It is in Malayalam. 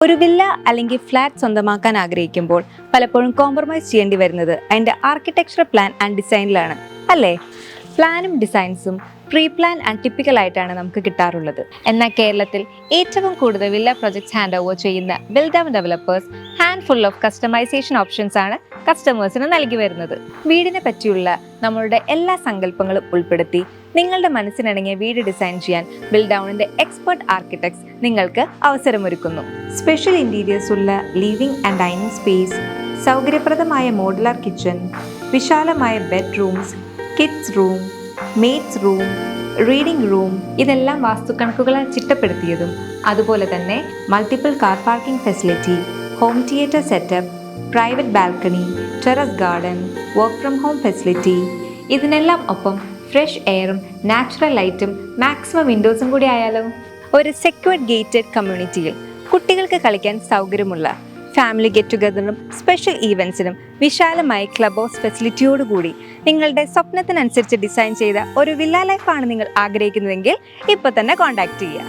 ഒരു വില്ല അല്ലെങ്കിൽ ഫ്ലാറ്റ് സ്വന്തമാക്കാൻ ആഗ്രഹിക്കുമ്പോൾ പലപ്പോഴും കോംപ്രമൈസ് ചെയ്യേണ്ടി വരുന്നത് അതിൻ്റെ ആർക്കിടെക്ചർ പ്ലാൻ ആൻഡ് ഡിസൈനിലാണ് അല്ലേ? പ്ലാനും ഡിസൈൻസും പ്രീ പ്ലാൻ ആൻഡ് ടിപ്പിക്കൽ ആയിട്ടാണ് നമുക്ക് കിട്ടാറുള്ളത്. എന്നാൽ കേരളത്തിൽ ഏറ്റവും കൂടുതൽ വില്ല പ്രൊജക്ട്സ് ഹാൻഡ് ഓവർ ചെയ്യുന്ന build own developers hand full of customisation options ആണ് കസ്റ്റമേഴ്സിന് നൽകി വരുന്നത്. വീടിനെ പറ്റിയുള്ള നമ്മളുടെ എല്ലാ സങ്കല്പങ്ങളും ഉൾപ്പെടുത്തി നിങ്ങളുടെ മനസ്സിനിണങ്ങിയ വീട് ഡിസൈൻ ചെയ്യാൻ ബിൽഡ് ഔണിന്റെ എക്സ്പെർട്ട് ആർക്കിടെക്ട്സ് നിങ്ങൾക്ക് അവസരമൊരുക്കുന്നു. സ്പെഷ്യൽ ഇന്റീരിയേഴ്സ് ഉള്ള ലിവിംഗ് ആൻഡ് ഡൈനിങ് സ്പേസ്, സൗകര്യപ്രദമായ മോഡുലാർ കിച്ചൺ, വിശാലമായ bedrooms, kids room, maid's room, reading room, ഇതെല്ലാം വാസ്തുകണക്കുകളാൽ ചിട്ടപ്പെടുത്തിയതും അതുപോലെ തന്നെ multiple car parking facility, home theatre setup, private balcony, terrace garden, work from home facility, ഇതിനെല്ലാം ഒപ്പം ഫ്രഷ് എയറും നാച്ചുറൽ ലൈറ്റും മാക്സിമം വിൻഡോസും കൂടി ആയാലോ? ഒരു സെക്യൂർഡ് ഗേറ്റഡ് കമ്മ്യൂണിറ്റിയിൽ കുട്ടികൾക്ക് കളിക്കാൻ സൗകര്യമുള്ള, ഫാമിലി ഗെറ്റ് ടുഗദറിനും സ്പെഷ്യൽ ഈവൻസിനും വിശാലമായ ക്ലബ് ഹൗസ് ഫെസിലിറ്റിയോടുകൂടി നിങ്ങളുടെ സ്വപ്നത്തിനനുസരിച്ച് ഡിസൈൻ ചെയ്ത ഒരു വില്ല ലൈഫാണ് നിങ്ങൾ ആഗ്രഹിക്കുന്നതെങ്കിൽ ഇപ്പോൾ തന്നെ കോൺടാക്ട് ചെയ്യുക.